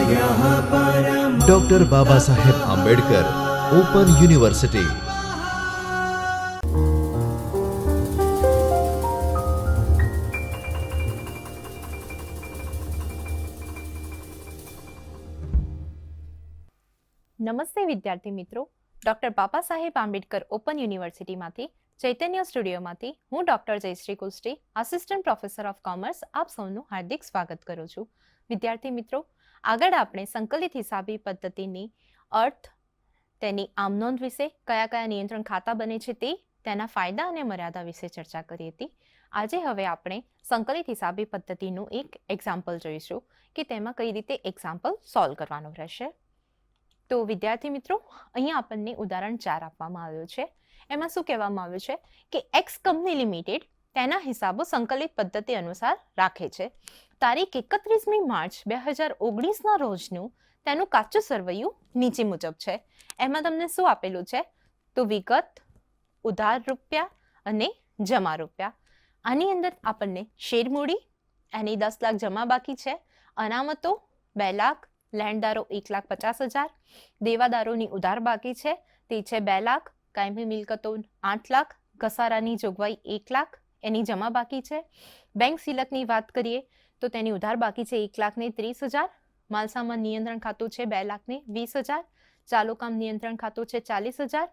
Doctor Baba Saheb Ambedkar open university. નમસ્તે વિદ્યાર્થી મિત્રો, ડોક્ટર બાબા સાહેબ આંબેડકર ઓપન યુનિવર્સિટીમાંથી ચૈતન્ય સ્ટુડિયોમાંથી હું doctor Jayshree Kushti, assistant professor of commerce, આપ સૌનું હાર્દિક સ્વાગત કરું છું. વિદ્યાર્થી મિત્રો, આગળ આપણે સંકલિત હિસાબી પદ્ધતિની અર્થ, તેની આમનોંધ વિશે, કયા કયા નિયંત્રણ ખાતા બને છે તે, તેના ફાયદા અને મર્યાદા વિશે ચર્ચા કરી હતી. આજે હવે આપણે સંકલિત હિસાબી પદ્ધતિનું એક એક્ઝામ્પલ જોઈશું કે તેમાં કઈ રીતે એક્ઝામ્પલ સોલ્વ કરવાનું રહેશે. તો વિદ્યાર્થી મિત્રો, અહીંયા આપણને ઉદાહરણ 4 આપવામાં આવ્યું છે. એમાં શું કહેવામાં આવ્યું છે કે એક્સ કંપની લિમિટેડ તેના હિસાબો સંકલિત પદ્ધતિ અનુસાર રાખે છે. તારીખ 31મી માર્ચ 2019ના રોજનું તેનું કાચું સરવૈયું નીચે મુજબ છે. એમાં તમને શું આપેલું છે? તો વિગત, ઉધાર રૂપિયા અને જમા રૂપિયા. આની અંદર આપણને શેરમૂડી, એની 10 લાખ જમા બાકી છે, અનામતો 2 લાખ, લેણદારો 1,50,000, દેવાદારોની ઉધાર બાકી છે તે છે 2 લાખ, કાયમી મિલકતો 8 લાખ, ઘસારાની જોગવાઈ 1 લાખ, એની જમા બાકી છે. બેંક સિલકની વાત કરીએ તો તેની ઉધાર બાકી છે 1,30,000, માલસામાન નિયંત્રણ ખાતું છે 2,20,000, ચાલુ કામ નિયંત્રણ ખાતું છે 40,000,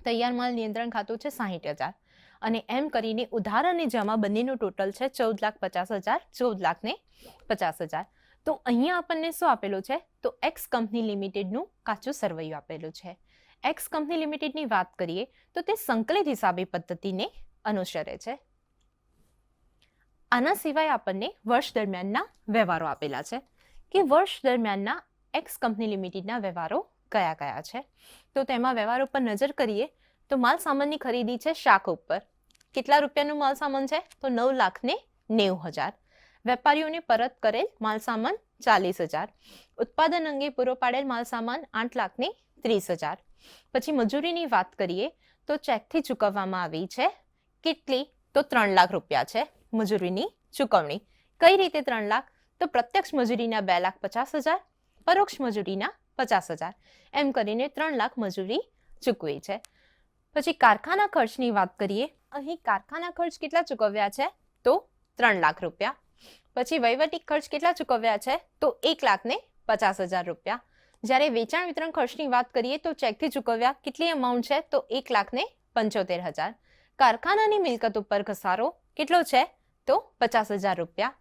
તૈયાર માલ નિયંત્રણ ખાતું છે 60,000 અને એમ કરીને ઉધાર અને જમા બંનેનું ટોટલ છે 14,50,000, 14,50,000. તો અહીંયા આપણને શું આપેલું છે? તો એક્સ કંપની લિમિટેડનું કાચું સરવૈયું આપેલું છે. એક્સ કંપની લિમિટેડની વાત કરીએ તો તે સંકલિત હિસાબી પદ્ધતિને અનુસરે છે. આના સિવાય આપણને વર્ષ દરમિયાનના વ્યવહારો આપેલા છે કે વર્ષ દરમિયાનના એક્સ કંપની લિમિટેડના વ્યવહારો કયા કયા છે. તો તેમાં વ્યવહારો પર નજર કરીએ તો માલ સામાનની ખરીદી છે શાખ ઉપર. કેટલા રૂપિયાનું માલ સામાન છે? તો 9,90,000. વેપારીઓને પરત કરેલ માલસામાન 40,000. ઉત્પાદન અંગે પૂરો પાડેલ માલસામાન 8,30,000. પછી મજૂરીની વાત કરીએ તો ચેકથી ચૂકવવામાં આવી છે કેટલી? તો 3 લાખ રૂપિયા છે મજૂરીની ચૂકવણી. કઈ રીતે 3 લાખ? તો પ્રત્યક્ષ મજૂરીના 2,50,000, પરોક્ષ મજૂરીના 50,000, એમ કરીને 3 લાખ મજૂરી ચૂકવી છે. પછી કારખાના ખર્ચની વાત કરીએ, અહીં કારખાના ખર્ચ કેટલા ચૂકવ્યા છે? તો 3 લાખ રૂપિયા. પછી વહીવટી ખર્ચ કેટલા ચૂકવ્યા છે? તો 1,50,000 રૂપિયા. જ્યારે વેચાણ વિતરણ ખર્ચની વાત કરીએ તો ચેકથી ચૂકવ્યા કેટલી અમાઉન્ટ છે? તો 1,75,000. કારખાનાની મિલકત ઉપર ઘસારો કેટલો છે? તો 50,000 રૂપિયા.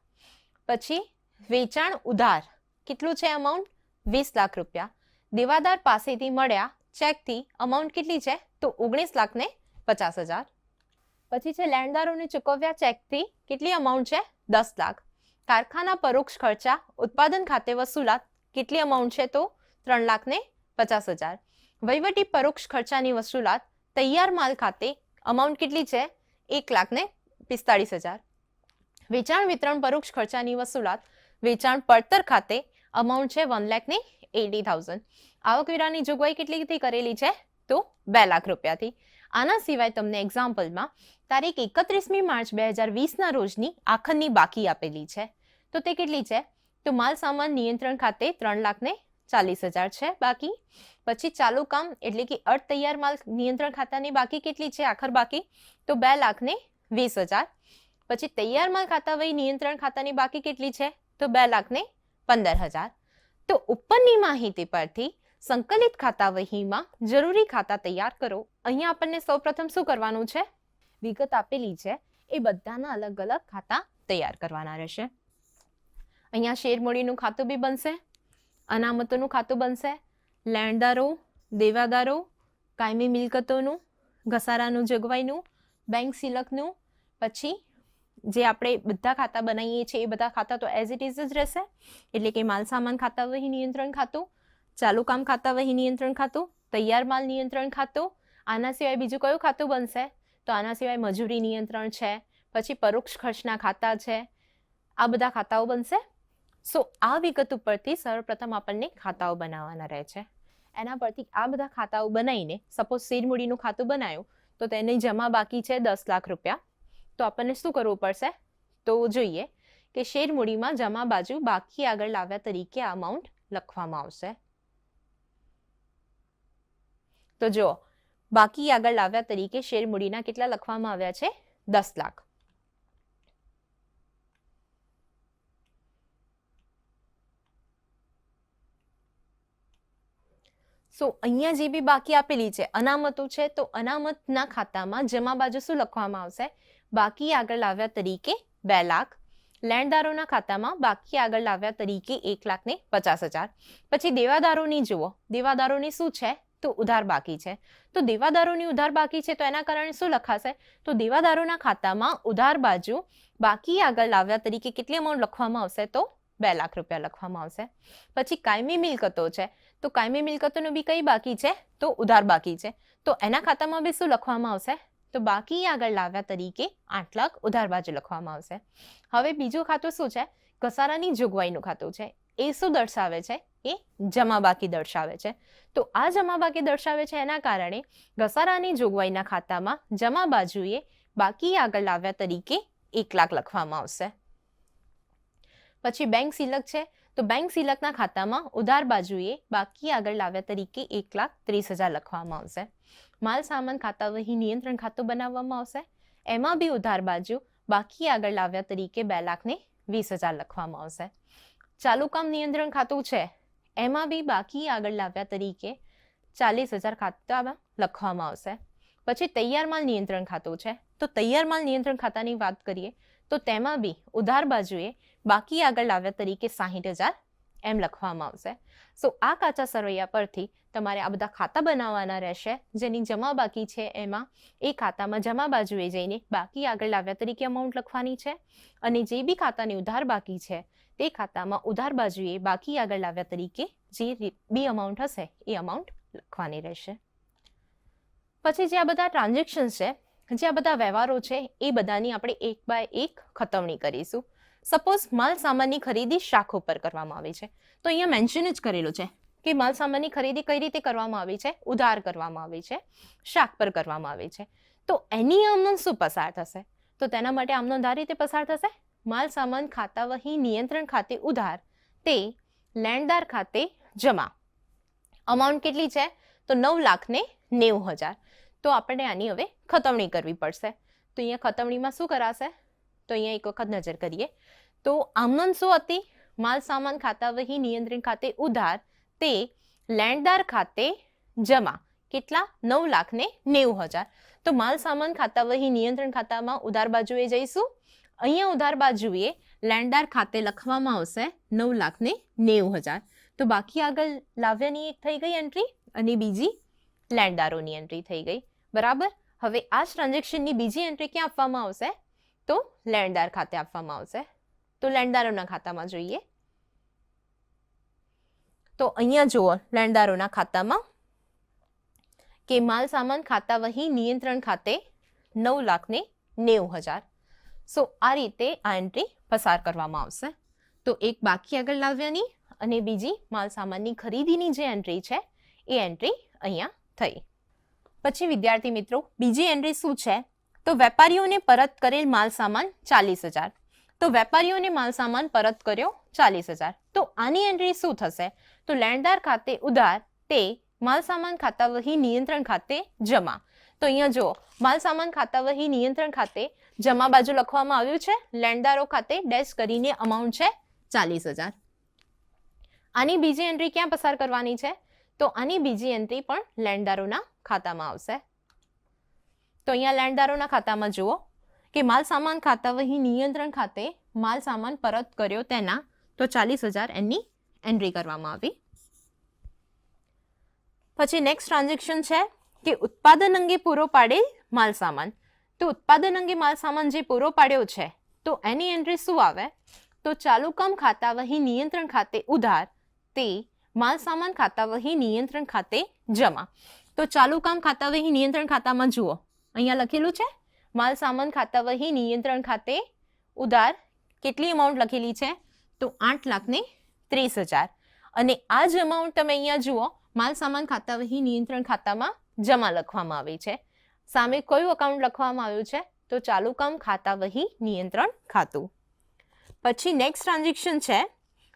પછી વેચાણ ઉધાર કેટલું છે અમાઉન્ટ? 20 લાખ રૂપિયા. દેવાદાર પાસેથી મળ્યા ચેકથી અમાઉન્ટ કેટલી છે? તો 19,50,000. પછી છે લેણદારોને ચૂકવ્યા ચેકથી કેટલી અમાઉન્ટ છે? 10 લાખ. કારખાના પરોક્ષ ખર્ચા ઉત્પાદન ખાતે વસૂલાત કેટલી અમાઉન્ટ છે? તો 3,50,000. વહીવટી પરોક્ષ ખર્ચાની વસૂલાત તૈયાર માલ ખાતે અમાઉન્ટ કેટલી છે? 1,45,000. વેચાણ વિતરણ પરોક્ષ ખર્ચાની વસૂલાત વેચાણ પડતર ખાતે અમાઉન્ટ છે 1,80,000. આવકવેરાની જોગવાઈ કેટલીથી કરેલી છે? તો 2 લાખ રૂપિયાથી. આના સિવાય તમને એક્ઝામ્પલમાં તારીખ 31મી માર્ચ 2020ના રોજની આખરની બાકી આપેલી છે. તો તે કેટલી છે? તો માલ સામાન નિયંત્રણ ખાતે 3,40,000 છે બાકી. પછી ચાલુ કામ એટલે કે અર્ધ તૈયાર માલ નિયંત્રણ ખાતાની બાકી કેટલી છે આખર બાકી? તો 2,20,000. પછી તૈયાર માલ ખાતા વહી નિયંત્રણ ખાતાની બાકી કેટલી છે? તો 2,15,000. તો ઉપરની માહિતી પરથી સંકલિત ખાતા વહીમાં જરૂરી ખાતા તૈયાર કરો. અહીંયા આપણને સૌપ્રથમ શું કરવાનું છે? વિગત આપેલી છે એ બધાના અલગ અલગ ખાતા તૈયાર કરવાના રહેશે. અહીંયા શેરમૂડીનું ખાતું બી બનશે, અનામતોનું ખાતું બનશે, લેણદારો, દેવાદારો, કાયમી મિલકતોનું, ઘસારાનું જોગવાઈનું, બેંક સિલકનું, પછી જે આપણે બધા ખાતા બનાવીએ છીએ એ બધા ખાતા તો એઝ ઇટ ઇઝ જ રહેશે. એટલે કે માલ સામાન ખાતા વહી નિયંત્રણ ખાતું, ચાલુ કામ ખાતા વહી નિયંત્રણ ખાતું, તૈયાર માલ નિયંત્રણ ખાતું. આના સિવાય બીજું કયું ખાતું બનશે? તો આના સિવાય મજૂરી નિયંત્રણ છે, પછી પરોક્ષ ખર્ચના ખાતા છે, આ બધા ખાતાઓ બનશે. સો આ વિગત ઉપરથી સર્વપ્રથમ આપણને ખાતાઓ બનાવવાના રહે છે. એના પરથી આ બધા ખાતાઓ બનાવીને સપોઝ શેરમૂડીનું ખાતું બનાવ્યું તો તેની જમા બાકી છે 10 લાખ રૂપિયા. તો આપણને શું કરવું પડશે? તો જોઈએ કે શેરમૂડીમાં જમા બાજુ બાકી આગળ લાવ્યા તરીકે આ અમાઉન્ટ લખવામાં આવશે. તો જો બાકી આગળ લાવ્યા તરીકે શેર મૂડીના કેટલા લખવામાં આવ્યા છે? 10 લાખ. સો અહીંયા જે બી બાકી આપેલી છે અનામતો છે, તો અનામતના ખાતામાં જમા બાજુ શું લખવામાં આવશે? બાકી આગળ લાવ્યા તરીકે 2 લાખ. લેણદારોના ખાતામાં બાકી આગળ લાવ્યા તરીકે 1,50,000. પછી દેવાદારોની જુઓ, દેવાદારોની શું છે? તો ઉધાર બાકી છે. તો દેવાદારોની ઉધાર બાકી છે, તો એના કારણે શું લખાશે? તો દેવાદારોના ખાતામાં ઉધાર બાજુ બાકી આગળ લાવ્યા તરીકે કેટલી અમાઉન્ટ લખવામાં આવશે? તો 2 લાખ રૂપિયા લખવામાં આવશે. પછી કાયમી મિલકતો છે, તો કાયમી મિલકતોનું બી કઈ બાકી છે? તો ઉધાર બાકી છે. તો એના ખાતામાં બી શું લખવામાં આવશે? તો બાકી આગળ લાવ્યા તરીકે 8 લાખ ઉધાર બાજુ લખવામાં આવશે. હવે બીજું ખાતું શું છે? ઘસારાની જોગવાઈનું ખાતું છે. એ શું દર્શાવે છે? એ જમા બાકી દર્શાવે છે. તો આ જમા બાકી દર્શાવે છે, એના કારણે ઘસારાની જોગવાઈના ખાતામાં જમા બાજુએ બાકી આગળ લાવ્યા તરીકે 1 લાખ લખવામાં આવશે. પછી બેંક સિલક છે, તો બેંક સિલકના ખાતામાં ઉધાર બાજુએ બાકી આગળ લાવ્યા તરીકે 1,30,000 લખવામાં આવશે. માલ સામાન ખાતા વહી નિયંત્રણ ખાતું બનાવવામાં આવશે. એમાં બી ઉધાર બાજુ બાકી આગળ લાવ્યા તરીકે 2,20,000 લખવામાં આવશે. ચાલુ કામ નિયંત્રણ ખાતું છે, એમાં બી બાકી આગળ લાવ્યા તરીકે 40,000 ખાતામાં લખવામાં આવશે. પછી તૈયાર માલ નિયંત્રણ ખાતું છે, તો તૈયાર માલ નિયંત્રણ ખાતાની વાત કરીએ તો તેમાં બી ઉધાર બાજુએ બાકી આગળ લાવ્યા તરીકે 60,000 એમ લખવામાં આવશે. સો આ કાચા સરવૈયા પરથી તમારે આ બધા ખાતા બનાવવાના રહેશે. જેની જમા બાકી છે એમાં એ ખાતામાં જમા બાજુએ જઈને બાકી આગળ લાવ્યા તરીકે અમાઉન્ટ લખવાની છે, અને જે બી ખાતાની ઉધાર બાકી છે તે ખાતામાં ઉધાર બાજુએ બાકી આગળ લાવ્યા તરીકે જે બી અમાઉન્ટ હશે એ અમાઉન્ટ લખવાની રહેશે. પછી જે આ બધા ટ્રાન્ઝેક્શન છે, જે આ બધા વ્યવહારો છે, એ બધાની આપણે એક બાય એક ખતમણી કરીશું. સપોઝ માલ સામાનની ખરીદી શાખ ઉપર કરવામાં આવી છે, તો અહીંયા મેન્શન જ કરેલું છે કે માલ સામાનની ખરીદી કઈ રીતે કરવામાં આવી છે? ઉધાર કરવામાં આવી છે, શાખ પર કરવામાં આવી છે. તો એની આમનોંધ શું પસાર થશે? તો તેના માટે આમનોંધ આ રીતે પસાર થશે: માલ સામાન ખાતા વહી નિયંત્રણ ખાતે ઉધાર તે લેણદાર ખાતે જમા. અમાઉન્ટ કેટલી છે? તો 9,90,000. તો આપણે આની હવે ખતમણી કરવી પડશે. તો અહીંયા ખતમણીમાં શું કરાશે? તો અહીંયા એક વખત નજર કરીએ તો આમનોંધ શું હતી? માલ સામાન ખાતા વહી નિયંત્રણ ખાતે ઉધાર તે લેણદાર ખાતે જમા. કેટલા? 9,90,000. તો માલ સામાન ખાતા વહી નિયંત્રણ ખાતામાં ઉધાર બાજુએ જઈશું. અહીંયા ઉધાર બાજુએ લેણદાર ખાતે લખવામાં આવશે 9,90,000. તો બાકી આગળ લાવ્યાની એક થઈ ગઈ એન્ટ્રી, અને બીજી લેણદારોની એન્ટ્રી થઈ ગઈ. બરાબર. હવે આ જ ટ્રાન્ઝેક્શનની બીજી એન્ટ્રી ક્યાં આપવામાં આવશે? તો લેણદાર ખાતે આપવામાં આવશે. તો લેણદારોના ખાતામાં જોઈએ તો અહીંયા જુઓ, લેણદારોના ખાતામાં કે માલ સામાન ખાતા વહી નિયંત્રણ ખાતે 9,90,000. સો આ રીતે આ એન્ટ્રી પસાર કરવામાં આવશે. તો એક બાકી આગળ લાવ્યાની અને બીજી માલ સામાનની ખરીદીની જે એન્ટ્રી છે એ એન્ટ્રી અહીંયા થઈ. પછી વિદ્યાર્થી મિત્રો, બીજી એન્ટ્રી શું છે? તો વેપારીઓને પરત કરેલ માલ સામાન 40,000. તો વેપારીઓને માલ સામાન પરત કર્યો 40,000. તો આની એન્ટ્રી શું થશે? તો લેણદાર ખાતે ઉધાર તે માલ સામાન ખાતા વહી નિયંત્રણ ખાતે જમા. તો અહીંયા જો માલ સામાન ખાતા વહી નિયંત્રણ ખાતે જમા બાજુ લખવામાં આવ્યું છે, લેણદારો ખાતે ડેશ કરીને અમાઉન્ટ છે 40,000. આની બીજી એન્ટ્રી ક્યાં પસાર કરવાની છે? તો આની બીજી એન્ટ્રી પણ લેણદારોના ખાતામાં આવશે. તો અહીંયા લેણદારોના ખાતામાં જુઓ કે માલ સામાન ખાતા વહી નિયંત્રણ ખાતે માલ સામાન પરત કર્યો તેના તો 40,000 એની એન્ટ્રી કરવામાં આવી. પછી નેક્સ્ટ ટ્રાન્ઝેક્શન છે કે ઉત્પાદન અંગે પૂરો પાડેલ માલ સામાન. તો ઉત્પાદન અંગે માલ સામાન જે પૂરો પાડ્યો છે તો એની એન્ટ્રી શું આવે? તો ચાલુ કામ ખાતા વહી નિયંત્રણ ખાતે ઉધાર તે માલ સામાન ખાતા વહી નિયંત્રણ ખાતે જમા. તો ચાલુ કામ ખાતા વહી નિયંત્રણ ખાતામાં જુઓ, અહીંયા લખેલું છે માલ સામાન ખાતા વહી નિયંત્રણ ખાતે ઉધાર કેટલી અમાઉન્ટ લખેલી છે? તો 8,30,000. અને આ જ અમાઉન્ટ તમે અહીંયા જુઓ માલ સામાન ખાતા વહી નિયંત્રણ ખાતામાં જમા લખવામાં આવી છે. સામે કયું અકાઉન્ટ લખવામાં આવ્યું છે? તો ચાલુ કામ ખાતા વહી નિયંત્રણ ખાતું. પછી નેક્સ્ટ ટ્રાન્ઝેક્શન છે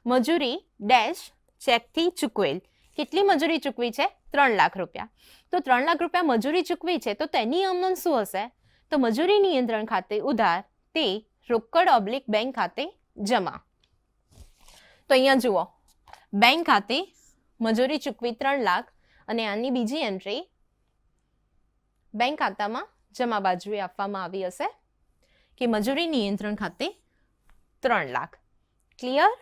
મજૂરી ડેશ ચેકથી ચૂકવેલ. કેટલી મજૂરી ચૂકવી છે? 3 લાખ રૂપિયા. તો 3 લાખ રૂપિયા મજૂરી ચૂકવી છે તો તેની અમાઉન્ટ શું હશે? તો મજૂરી નિયંત્રણ ખાતે ઉધાર તે રોકડ / બેંક ખાતે જમા. તો અહીંયા જુઓ, બેંક ખાતે મજૂરી ચૂકવી 3 લાખ અને આની બીજી એન્ટ્રી બેંક ખાતામાં જમા બાજુએ આપવામાં આવી હશે કે મજૂરી નિયંત્રણ ખાતે 3 લાખ. ક્લિયર?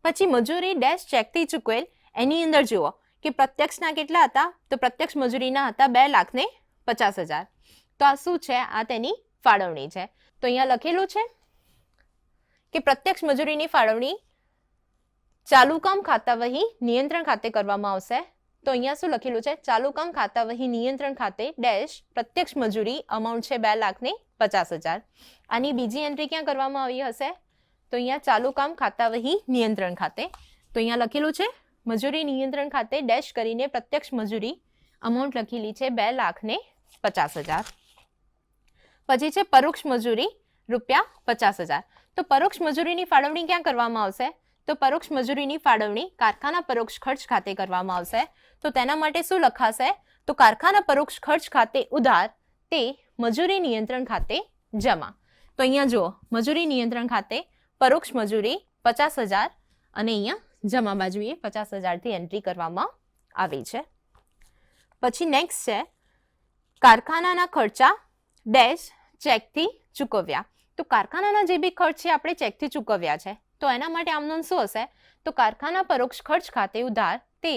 પછી મજૂરી ડેશ ચેકથી ચૂકવેલ, એની અંદર જુઓ કે પ્રત્યક્ષના કેટલા હતા? તો પ્રત્યક્ષ મજૂરીના હતા 2,50,000. તો આ શું છે? આ તેની ફાળવણી છે. તો અહીંયા લખેલું છે કે પ્રત્યક્ષ મજૂરીની ફાળવણી ચાલુ કામ ખાતા વહી નિયંત્રણ ખાતે કરવામાં આવશે. તો અહીંયા શું લખેલું છે? ચાલુ કામ ખાતા વહી નિયંત્રણ ખાતે ડેશ પ્રત્યક્ષ મજૂરી અમાઉન્ટ છે 2,50,000. આની બીજી એન્ટ્રી ક્યાં કરવામાં આવી હશે? તો અહીંયા ચાલુ કામ ખાતા વહી નિયંત્રણ ખાતે. તો અહીંયા લખેલું છે મજૂરી નિયંત્રણ ખાતે ડેશ કરીને પ્રત્યક્ષ મજૂરી અમાઉન્ટ લખેલી છે 2,50,000. પછી છે પરોક્ષ મજૂરી ₹50,000. તો પરોક્ષ મજૂરીની ફાળવણી ક્યાં કરવામાં આવશે? તો પરોક્ષ મજૂરીની ફાળવણી કારખાના પરોક્ષ ખર્ચ ખાતે કરવામાં આવશે. તો તેના માટે શું લખાશે? તો કારખાના પરોક્ષ ખર્ચ ખાતે ઉધાર તે મજૂરી નિયંત્રણ ખાતે જમા. તો અહીંયા જુઓ, મજૂરી નિયંત્રણ ખાતે પરોક્ષ મજૂરી 50,000 અને અહીંયા જમા બાજુએ 50,000થી એન્ટ્રી કરવામાં આવી છે. પછી નેક્સ્ટ છે કારખાનાના ખર્ચા ડેશ ચેકથી ચૂકવ્યા. તો કારખાનાના જે બી ખર્ચ છે આપણે ચેકથી ચૂકવ્યા છે તો એના માટે આમનું શું હશે? તો કારખાના પરોક્ષ ખર્ચ ખાતે ઉધાર તે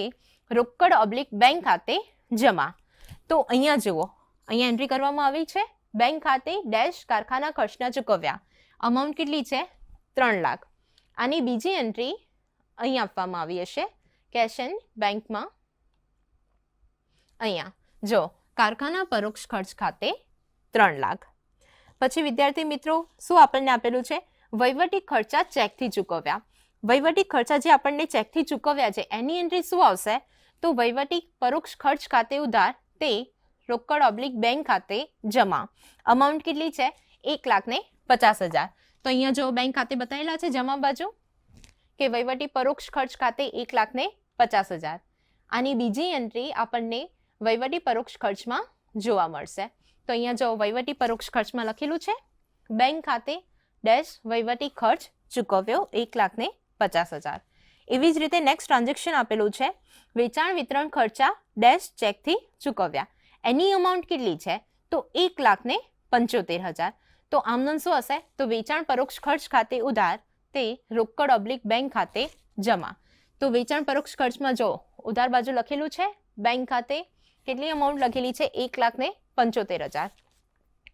રોકડ / બેંક ખાતે જમા. તો અહીંયા જુઓ, અહીંયા એન્ટ્રી કરવામાં આવી છે બેંક ખાતે ડેશ કારખાના ખર્ચના ચૂકવ્યા. અમાઉન્ટ કેટલી છે? 3 લાખ. આની બીજી એન્ટ્રી અહીં આપવામાં આવી હશે કેશ એન્ડ બેંકમાં. અહીંયા જો કારખાના પરોક્ષ ખર્ચ ખાતે 3 લાખ. પછી વિદ્યાર્થી મિત્રો શું આપણને આપેલું છે? વહીવટી ખર્ચા ચેકથી ચૂકવ્યા. વહીવટી ખર્ચા જે આપણને ચેકથી ચૂકવ્યા છે એની એન્ટ્રી શું આવશે? તો વહીવટી પરોક્ષ ખર્ચ ખાતે ઉધાર તે રોકડ / બેંક ખાતે જમા. અમાઉન્ટ કેટલી છે? 1,50,000. તો અહીંયા જો બેંક ખાતે બતાવેલા છે જમા બાજુ કે વહીવટી પરોક્ષ ખર્ચ ખાતે 1,50,000. આની બીજી એન્ટ્રી આપણને વહીવટી પરોક્ષ ખર્ચમાં જોવા મળશે. તો અહીંયા જો વહીવટી પરોક્ષ ખર્ચમાં લખેલું છે બેંક ખાતે ડેશ વહીવટી ખર્ચ ચૂકવ્યો 1,50,000. એવી જ રીતે નેક્સ્ટ ટ્રાન્ઝેક્શન આપેલું છે વેચાણ વિતરણ ખર્ચા ડેશ ચેકથી ચૂકવ્યા. એની અમાઉન્ટ કેટલી છે? તો 1,75,000. તો આમનું શું હશે? તો વેચાણ પરોક્ષ ખર્ચ ખાતે ઉધાર તે રોકડ / બેંક ખાતે જમા. તો વેચાણ પરોક્ષ ખર્ચમાં જો ઉધાર બાજુ લખેલું છે બેંક ખાતે કેટલી અમાઉન્ટ લખેલી છે? 1,75,000.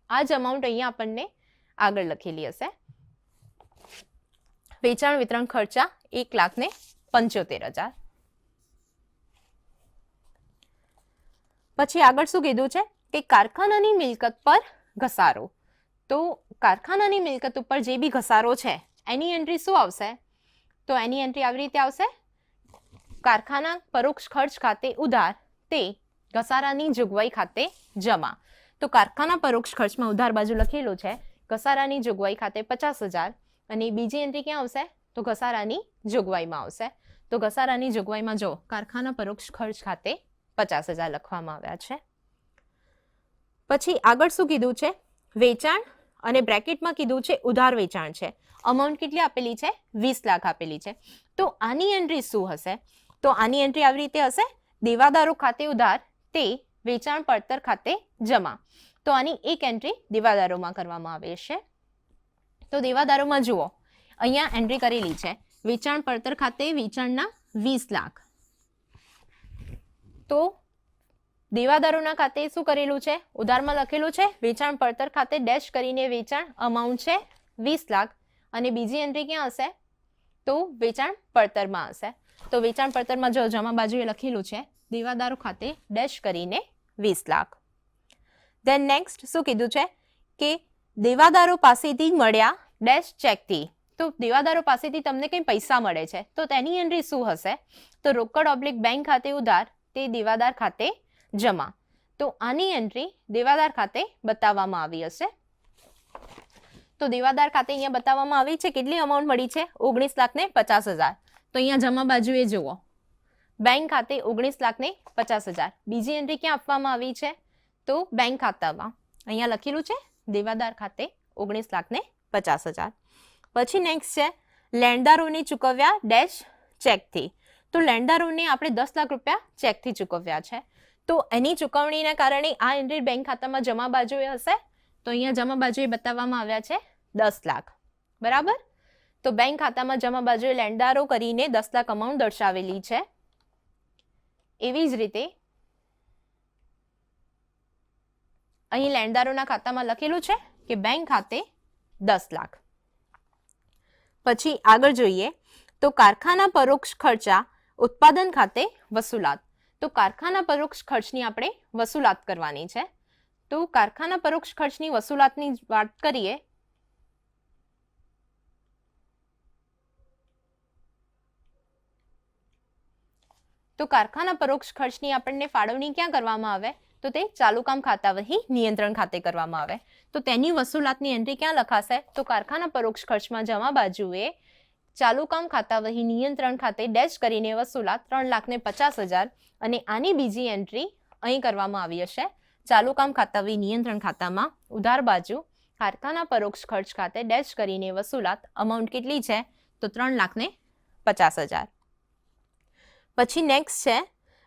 આ જ અમાઉન્ટ અહીંયા આપણને આગળ લખેલી હશે વેચાણ વિતરણ ખર્ચા 1,75,000. પછી આગળ શું કીધું છે કે કારખાનાની મિલકત પર ઘસારો. તો કારખાનાની મિલકત ઉપર જે બી ઘસારો છે એની એન્ટ્રી શું આવશે? તો એની એન્ટ્રી આવી રીતે આવશે કારખાના પરોક્ષ ખર્ચ ખાતે ઉધાર તે ઘસારાની જોગવાઈ ખાતે જમા. તો કારખાના પરોક્ષ ખર્ચમાં ઉધાર બાજુ લખેલું છે ઘસારાની જોગવાઈ ખાતે 50,000 અને બીજી એન્ટ્રી ક્યાં આવશે? તો ઘસારાની જોગવાઈમાં આવશે. તો ઘસારાની જોગવાઈમાં જો કારખાના પરોક્ષ ખર્ચ ખાતે 50,000 લખવામાં આવ્યા છે. પછી આગળ શું કીધું છે? વેચાણ અને બ્રેકેટમાં કીધું છે ઉધાર વેચાણ છે. અમાઉન્ટ કેટલી આપેલી છે? 20 લાખ આપેલી છે. તો આની એન્ટ્રી શું હશે? તો આની એન્ટ્રી આવી રીતે હશે દેવાદારો ખાતે ઉધાર તે વેચાણ પડતર ખાતે જમા. તો આની એક એન્ટ્રી દેવાદારોમાં કરવામાં આવે છે. તો દેવાદારોમાં જુઓ અહીંયા એન્ટ્રી કરેલી છે વેચાણ પડતર ખાતે વેચાણના 20 લાખ. તો દેવાદારોના ખાતે શું કરેલું છે? ઉધારમાં લખેલું છે વેચાણ પડતર ખાતે ડેશ કરીને વેચાણ અમાઉન્ટ છે 20 લાખ અને બીજી એન્ટ્રી ક્યાં હશે? તો વેચાણ પડતરમાં હશે. તો વેચાણ પડતરમાં જો જમા બાજુએ લખેલું છે દેવાદારો ખાતે ડેશ કરીને 20 લાખ. ધેન નેક્સ્ટ શું કીધું છે કે દેવાદારો પાસેથી મળ્યા ડેશ ચેકથી. તો દેવાદારો પાસેથી તમને કંઈ પૈસા મળે છે તો તેની એન્ટ્રી શું હશે? તો રોકડ / બેંક ખાતે ઉધાર તે દેવાદાર ખાતે જમા. તો આની એન્ટ્રી દેવાદાર ખાતે બતાવવામાં આવી હશે. તો દેવાદાર ખાતે અહીંયા બતાવવામાં આવી છે કેટલી અમાઉન્ટ મળી છે? 19,50,000. તો અહીંયા જમા બાજુએ જુઓ, બેંક ખાતે 19,50,000. બીજી એન્ટ્રી ક્યાં આપવામાં આવી છે? તો બેંક ખાતામાં અહીંયા લખેલું છે દેવાદાર ખાતે 19,50,000. પછી નેક્સ્ટ છે લેણદારોને ચૂકવ્યા ડેશ ચેકથી. તો લેણદારોને આપણે 10 લાખ રૂપિયા ચેકથી ચૂકવ્યા છે. તો એની ચૂકવણીના કારણે આ એન્ટ્રી બેંક ખાતામાં જમા બાજુએ હશે. તો અહીંયા જમા બાજુએ બતાવવામાં આવ્યા છે 10 લાખ. બરાબર. તો બેંક ખાતામાં જમા બાજુએ લેણદારો કરીને 10 લાખ અમાઉન્ટ દર્શાવેલી છે. એવી જ રીતે અહીં લેણદારોના ખાતામાં લખેલું છે કે બેંક ખાતે 10 લાખ. પછી આગળ જોઈએ તો કારખાના પરોક્ષ ખર્ચા ઉત્પાદન ખાતે વસૂલાત. તો કારખાના પરોક્ષ ખર્ચની આપણે વસૂલાત કરવાની છે. તો કારખાના પરોક્ષ ખર્ચની વસૂલાતની વાત કરીએ તો કારખાના પરોક્ષ ખર્ચની આપણને ફાળવણી ક્યાં કરવામાં આવે? તો તે ચાલુ કામ ખાતા વહી નિયંત્રણ ખાતે કરવામાં આવે. તો તેની વસૂલાતની એન્ટ્રી ક્યાં લખાશે? તો કારખાના પરોક્ષ ખર્ચમાં જમા બાજુએ ચાલુ કામ ખાતા વહી નિયંત્રણ ખાતે ડેશ કરીને વસૂલાત 3,50,000 અને આની બીજી એન્ટ્રી અહીં કરવામાં આવી હશે. ચાલુ કામ ખાતા વહી નિયંત્રણ ખાતામાં ઉધાર બાજુ કારખાના પરોક્ષ ખર્ચ ખાતે ડેશ કરીને વસૂલાત અમાઉન્ટ કેટલી છે? તો 3,50,000. પછી નેક્સ્ટ છે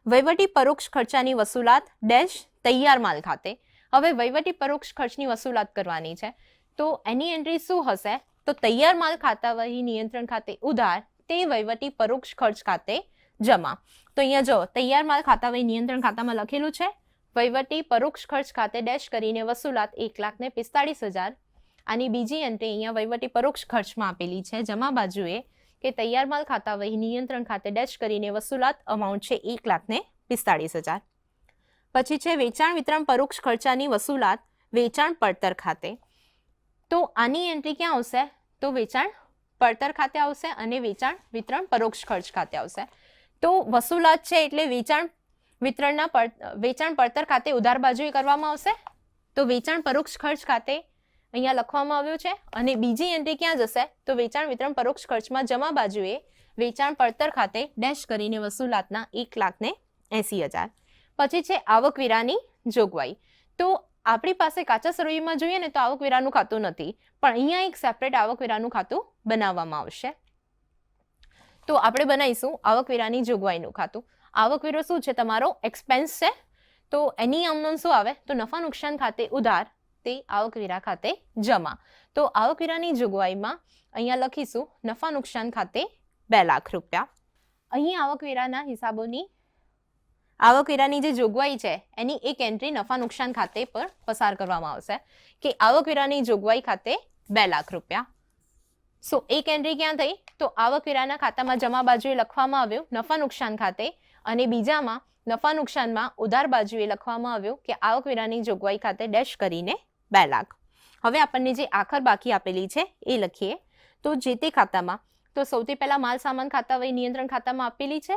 વહીવટી પરોક્ષ ખર્ચાની વસૂલાત ડેશ તૈયાર માલ ખાતે. હવે વહીવટી પરોક્ષ ખર્ચની વસૂલાત કરવાની છે. તો એની એન્ટ્રી શું હશે? તો તૈયાર માલ ખાતા વહી નિયંત્રણ ખાતે ઉધાર તે વહીવટી પરોક્ષ ખર્ચ ખાતે જમા. તો અહીંયા જો તૈયાર માલ ખાતા વહી નિયંત્રણ ખાતામાં લખેલું છે વહીવટી પરોક્ષ ખર્ચ ખાતે ડેશ કરીને વસૂલાત 1,45,000. આની બીજી એન્ટ્રી અહીંયા વહીવટી પરોક્ષ ખર્ચમાં આપેલી છે જમા બાજુએ કે તૈયાર માલ ખાતા વહી નિયંત્રણ ખાતે ડેશ કરીને વસૂલાત અમાઉન્ટ છે 1,45,000. પછી છે વેચાણ વિતરણ પરોક્ષ ખર્ચાની વસૂલાત વેચાણ પડતર ખાતે. તો આની એન્ટ્રી ક્યાં આવશે? તો વેચાણ પડતર ખાતે આવશે અને વેચાણ વિતરણ પરોક્ષ ખર્ચ ખાતે આવશે. તો વસૂલાત છે એટલે વેચાણ પડતર ખાતે ઉધાર બાજુએ કરવામાં આવશે. તો વેચાણ પરોક્ષ ખર્ચ ખાતે અહીંયા લખવામાં આવ્યું છે અને બીજી એન્ટ્રી ક્યાં જશે? તો વેચાણ વિતરણ પરોક્ષ ખર્ચમાં જમા બાજુએ વેચાણ પડતર ખાતે ડેશ કરીને વસૂલાતના 1,80,000. પછી છે આવકવેરાની જોગવાઈ. તો આપણી પાસે કાચા સરવૈયામાં જોઈએ ને તો આવકવેરાનું ખાતું નથી, પણ અહીંયા એક સેપરેટ આવકવેરાનું ખાતું બનાવવામાં આવશે. તો આપણે બનાવીશું આવકવેરાની જોગવાઈનું ખાતું. આવકવેરો શું છે? તમારો એક્સપેન્સ છે. તો એની આમનોન શું આવે? તો નફા નુકસાન ખાતે ઉધાર તે આવકવેરા ખાતે જમા. તો આવકવેરાની જોગવાઈમાં અહીંયા લખીશું નફા નુકસાન ખાતે 2 લાખ રૂપિયા. અહીં આવકવેરાની જે જોગવાઈ છે એની એક એન્ટ્રી નફા નુકસાન ખાતે પર પસાર કરવામાં આવશે કે આવકવેરાની જોગવાઈ ખાતે 2 લાખ રૂપિયા. સો એક એન્ટ્રી ક્યાં થઈ? તો આવકવેરાના ખાતામાં જમા બાજુએ લખવામાં આવ્યું નફા નુકસાન ખાતે અને બીજામાં નફા નુકસાનમાં ઉધાર બાજુએ લખવામાં આવ્યું કે આવકવેરાની જોગવાઈ ખાતે ડેશ કરીને 2 લાખ. હવે આપણને જે આખર બાકી આપેલી છે એ લખીએ. તો જે તે ખાતામાં તો સૌથી પહેલા માલ સામાન ખાતા વહી નિયંત્રણ ખાતામાં આપેલી છે.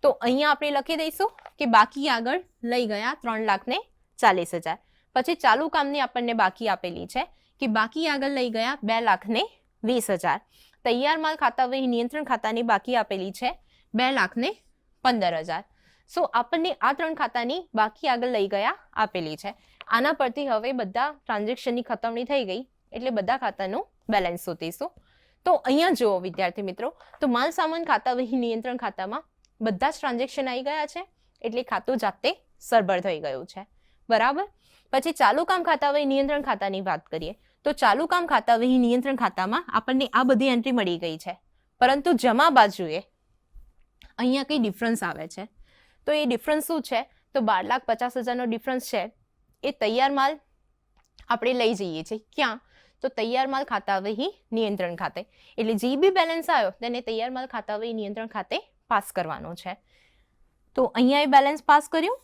તો અહીંયા આપણે લખી દઈશું કે બાકી આગળ લઈ ગયા 3,40,000. પછી ચાલુ કામની આપણને બાકી આપેલી છે કે બાકી આગળ લઈ ગયા 2,20,000. તૈયાર માલ ખાતા વહી નિયંત્રણ ખાતાની બાકી આપેલી છે 2,15,000. સો આપણને આ 3 ખાતાની બાકી આગળ લઈ ગયા આપેલી છે. આના પરથી હવે બધા ટ્રાન્ઝેક્શનની ખતમણી થઈ ગઈ એટલે બધા ખાતાનું બેલેન્સ શોધીશું. તો અહીંયા જુઓ વિદ્યાર્થી મિત્રો, તો માલ સામાન ખાતા વહી નિયંત્રણ ખાતામાં બધા જ ટ્રાન્ઝેક્શન આવી ગયા છે એટલે ખાતું જાતે સરભર થઈ ગયું છે. બરાબર. પછી ચાલુ કામ ખાતા વહી નિયંત્રણ ખાતાની વાત કરીએ તો ચાલુ કામ ખાતા વહી નિયંત્રણ ખાતામાં આપણને આ બધી એન્ટ્રી મળી ગઈ છે, પરંતુ જમા બાજુએ અહીંયા કંઈ ડિફરન્સ આવે છે. તો એ ડિફરન્સ શું છે? તો 12,50,000નો ડિફરન્સ છે એ તૈયાર માલ આપણે લઈ જઈએ છીએ. ક્યાં? તો તૈયાર માલ ખાતા વહી નિયંત્રણ ખાતે. એટલે જે બી બેલેન્સ આવ્યો તેને તૈયાર માલ ખાતા વહી નિયંત્રણ ખાતે પાસ કરવાનો છે. તો અહીંયા એ બેલેન્સ પાસ કર્યું.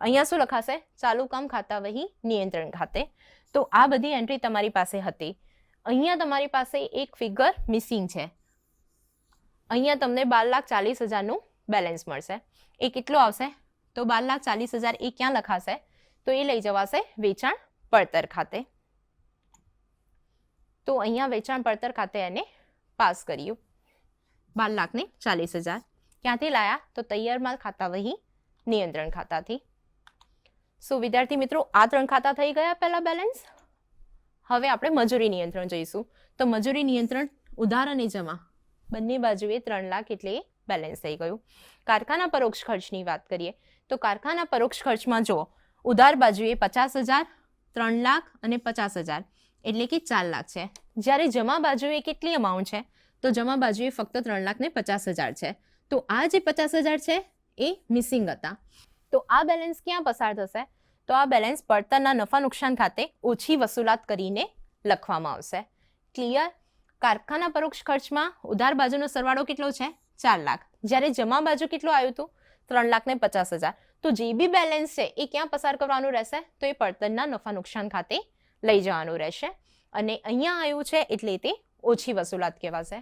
અહીંયા શું લખાશે? ચાલુ કામ ખાતા વહી નિયંત્રણ ખાતે. તો આ બધી એન્ટ્રી તમારી પાસે હતી. અહીંયા તમારી પાસે એક ફિગર મિસિંગ છે. અહીંયા તમને 12,40,000નું બેલેન્સ મળશે. એ કેટલો આવશે? તો 12,40,000 એ ક્યાં લખાશે? તો એ લઈ જવાશે વેચાણ પડતર ખાતે. તો અહીંયા વેચાણ પડતર ખાતે એને પાસ કર્યું. 12,40,000. ક્યાંથી લાયા? તો તૈયાર માલ ખાતા વહી નિયંત્રણ ખાતાથી. સો વિદ્યાર્થી મિત્રો, આ 3 ખાતા થઈ ગયા પહેલા બેલેન્સ. હવે આપણે મજૂરી નિયંત્રણ જોઈશું. તો મજૂરી નિયંત્રણ ઉધાર અને જમા બંને બાજુએ 3 લાખ એટલે બેલેન્સ થઈ ગયું. કારખાના પરોક્ષ ખર્ચની વાત કરીએ તો કારખાના પરોક્ષ ખર્ચમાં જુઓ, ઉધાર બાજુએ 50,000, 3 લાખ અને 50,000 એટલે કે 4 લાખ છે. જ્યારે જમા બાજુએ કેટલી અમાઉન્ટ છે? તો જમા બાજુએ ફક્ત 3,50,000 છે. તો આ જે 50,000 છે એ મિસિંગ હતા. તો આ બેલેન્સ ક્યાં પસાર થશે? તો આ બેલેન્સ પડતરના નફા નુકસાન ખાતે ઓછી વસૂલાત કરીને લખવામાં આવશે. ક્લિયર? કારખાના પરોક્ષ ખર્ચમાં ઉધાર બાજુનો સરવાળો કેટલો છે? 4 લાખ. જ્યારે જમા બાજુ કેટલું આવ્યું હતું? 3,50,000. તો જે બી બેલેન્સ છે એ ક્યાં પસાર કરવાનું રહેશે? તો એ પડતરના નફા નુકસાન ખાતે લઈ જવાનું રહેશે. અને અહીંયા આવ્યું છે એટલે તે ઓછી વસૂલાત કહેવાશે.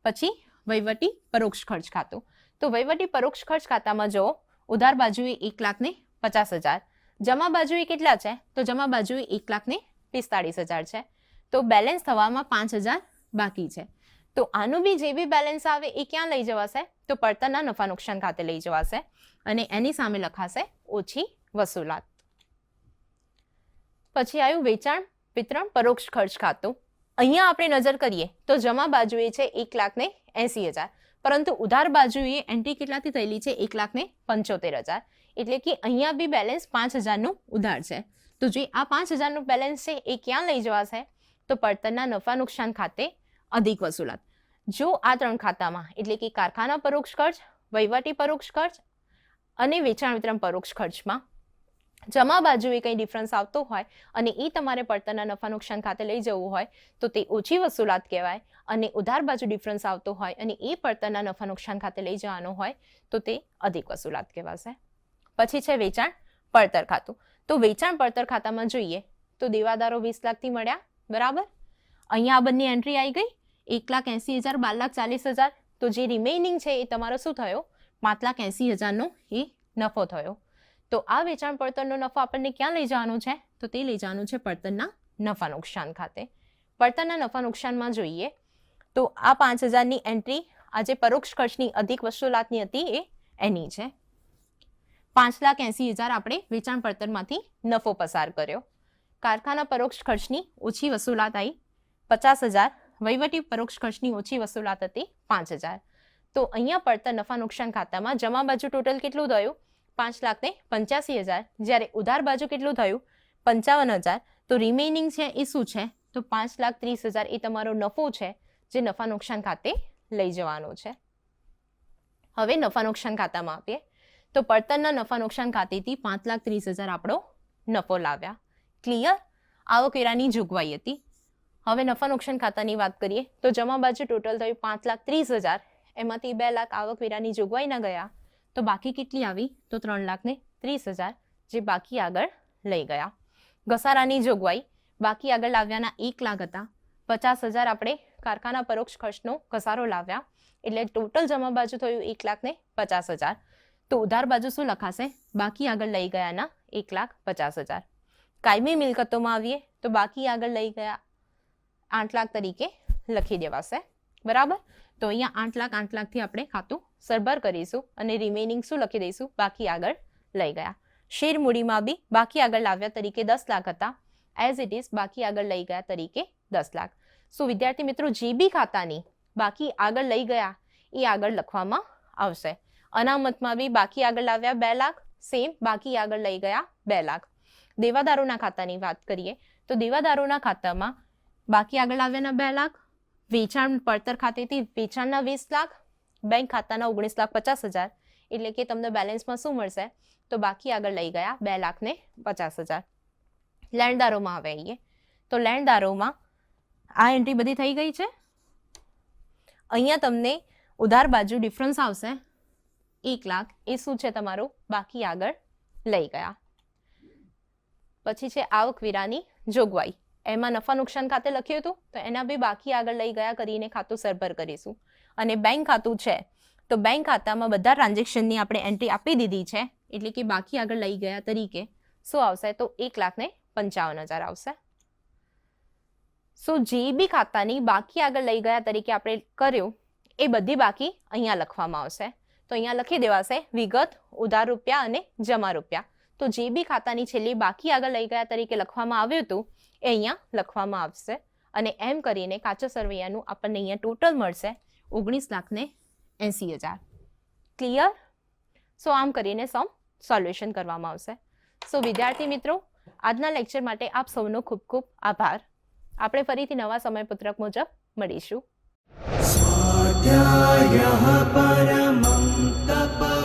પછી વહીવટી પરોક્ષ ખર્ચ ખાતું. તો વહીવટી પરોક્ષ ખર્ચ ખાતામાં જો ઉધાર બાજુએ 1,50,000, જમા બાજુએ કેટલા છે? તો જમા બાજુએ 1,45,000 છે. તો બેલેન્સ થવામાં 5,000 બાકી છે. તો આનું બી જે બી બેલેન્સ આવે એ ક્યાં લઈ જવાશે? તો પડતરના નફા નુકસાન ખાતે લઈ જવાશે અને એની સામે લખાશે ઓછી વસૂલાત. પછી આવ્યું વેચાણ વિતરણ પરોક્ષ ખર્ચ ખાતું. અહીંયા આપણે નજર કરીએ તો જમા બાજુએ છે 1,80,000, પરંતુ ઉધાર બાજુએ એન્ટ્રી કેટલાથી થયેલી છે? 1,75,000. એટલે કે અહીંયા બી બેલેન્સ 5,000નું ઉધાર છે. તો જે આ 5,000નું બેલેન્સ છે એ ક્યાં લઈ જવાશે? તો પડતરના નફા નુકસાન ખાતે અધિક વસૂલાત. જો આ 3 ખાતામાં એટલે કે કારખાના પરોક્ષ ખર્ચ, વહીવટી પરોક્ષ ખર્ચ અને વેચાણ વિતરણ પરોક્ષ ખર્ચમાં જમા બાજુએ કંઈ ડિફરન્સ આવતો હોય અને એ તમારે પડતરના નફા નુકસાન ખાતે લઈ જવું હોય તો તે ઓછી વસૂલાત કહેવાય. અને ઉધાર બાજુ ડિફરન્સ આવતો હોય અને એ પડતરના નફા નુકસાન ખાતે લઈ જવાનો હોય તો તે અધિક વસૂલાત કહેવાશે. પછી છે વેચાણ પડતર ખાતું. તો વેચાણ પડતર ખાતામાં જોઈએ તો દેવાદારો 20 લાખથી મળ્યા, બરાબર. અહીંયા આ બંને એન્ટ્રી આવી ગઈ, 1,80,000, 12,40,000. તો જે રિમેઇનિંગ છે એ તમારો શું થયો? 5,80,000નો એ નફો થયો. તો આ વેચાણ પડતરનો નફો આપણને ક્યાં લઈ જવાનું છે? તો તે લઈ જવાનું છે પડતરના નફા નુકસાન ખાતે. પડતરના નફા નુકસાનમાં જોઈએ તો આ 5,000ની એન્ટ્રી આ જે પરોક્ષ ખર્ચની અધિક વસૂલાતની હતી એ એની છે. 5,80,000 આપણે વેચાણ પડતરમાંથી નફો પસાર કર્યો. કારખાના પરોક્ષ ખર્ચની ઓછી વસૂલાત આવી 50,000, વહીવટી પરોક્ષ ખર્ચની ઓછી વસૂલાત હતી 5,000. તો અહીંયા પડતર નફા નુકસાન ખાતામાં જમા બાજુ ટોટલ કેટલું થયું? 5,85,000. જ્યારે ઉધાર બાજુ કેટલું થયું? 55,000. તો રિમેઇનિંગ છે એ શું છે? તો 5,30,000 એ તમારો નફો છે જે નફા નુકસાન ખાતે લઈ જવાનો છે. હવે નફા નુકસાન ખાતામાં આપીએ તો પડતરના નફા નુકસાન ખાતેથી 5,30,000 આપણો નફો લાવ્યા. ક્લિયર? આવકવેરાની જોગવાઈ હતી. હવે નફા નુકસાન ખાતાની વાત કરીએ તો જમા બાજુ ટોટલ થયું 5,30,000. એમાંથી 2 લાખ આવકવેરાની જોગવાઈના ગયા. તો બાકી કેટલી આવી? તો 3,30,000 જે બાકી આગળ લઈ ગયા. ઘસારાની જોગવાઈ બાકી આગળ લાવ્યાના 1 લાખ હતા. 50,000 આપણે કારખાના પરોક્ષ ખર્ચનો ઘસારો લાવ્યા એટલે ટોટલ જમા બાજુ થયું 1,50,000. તો ઉધાર બાજુ શું લખાશે? બાકી આગળ લઈ ગયાના 1,50,000. કાયમી મિલકતોમાં આવીએ તો બાકી આગળ લઈ ગયા 8 લાખ તરીકે લખી દેવાશે, બરાબર. તો અહીંયા 8 લાખથી આપણે ખાતું સરભર કરીશું અને રિમેનિંગ શું લખી દઈશું? બાકી આગળ લઈ ગયા. શેર મૂડીમાં બી બાકી આગળ લાવ્યા તરીકે 10 લાખ હતા, એઝ ઇટ ઇઝ બાકી આગળ લઈ ગયા તરીકે 10 લાખ. સો વિદ્યાર્થી મિત્રો, જે બી ખાતાની બાકી આગળ લઈ ગયા એ આગળ લખવામાં આવશે. અનામતમાં બી બાકી આગળ લાવ્યા 2 લાખ, સેમ બાકી આગળ લઈ ગયા 2 લાખ. દેવાદારોના ખાતાની વાત કરીએ તો દેવાદારોના ખાતામાં બાકી આગળ લાવ્યાના 2 લાખ, વેચાણ પડતર ખાતેથી વેચાણના 20 લાખ, બેંક ખાતાના 19,50,000. એટલે કે તમને બેલેન્સમાં શું મળશે? તો બાકી આગળ લઈ ગયા 2,50,000. લેણદારોમાં આવે આવીએ તો લેણદારોમાં આ એન્ટ્રી બધી થઈ ગઈ છે. અહીંયા તમને ઉધાર બાજુ ડિફરન્સ આવશે 1 લાખ. એ શું છે? તમારું બાકી આગળ લઈ ગયા. પછી છે આવકવેરાની જોગવાઈ. એમાં નફા નુકસાન ખાતે લખ્યું હતું તો એના બી બાકી આગળ લઈ ગયા કરીને ખાતું સરભર કરીશું. અને બેંક ખાતું છે તો બેંક ખાતામાં બધા ટ્રાન્ઝેક્શનની આપણે એન્ટ્રી આપી દીધી છે એટલે કે બાકી આગળ લઈ ગયા તરીકે શું આવશે? તો 1,55,000 આવશે. સો જે બી ખાતાની બાકી આગળ લઈ ગયા તરીકે આપણે કર્યું એ બધી બાકી અહીંયા લખવામાં આવશે. તો અહીંયા લખી દેવાશે વિગત, ઉધાર રૂપિયા અને જમા રૂપિયા. તો જે બી ખાતાની છેલ્લી બાકી આગળ લઈ ગયા તરીકે લખવામાં આવ્યું હતું એ અહીંયા લખવામાં આવશે. અને એમ કરીને કાચા સરવૈયાનું આપણને અહીંયા ટોટલ મળશે 19,80,000. ક્લિયર? સો આમ કરીને સોલ્યુશન કરવામાં આવશે. સો વિદ્યાર્થી મિત્રો, આજના લેક્ચર માટે આપ સૌનો ખૂબ ખૂબ આભાર. આપણે ફરીથી નવા સમયપત્રક મુજબ મળીશું. स्वाध्यायः परमं तप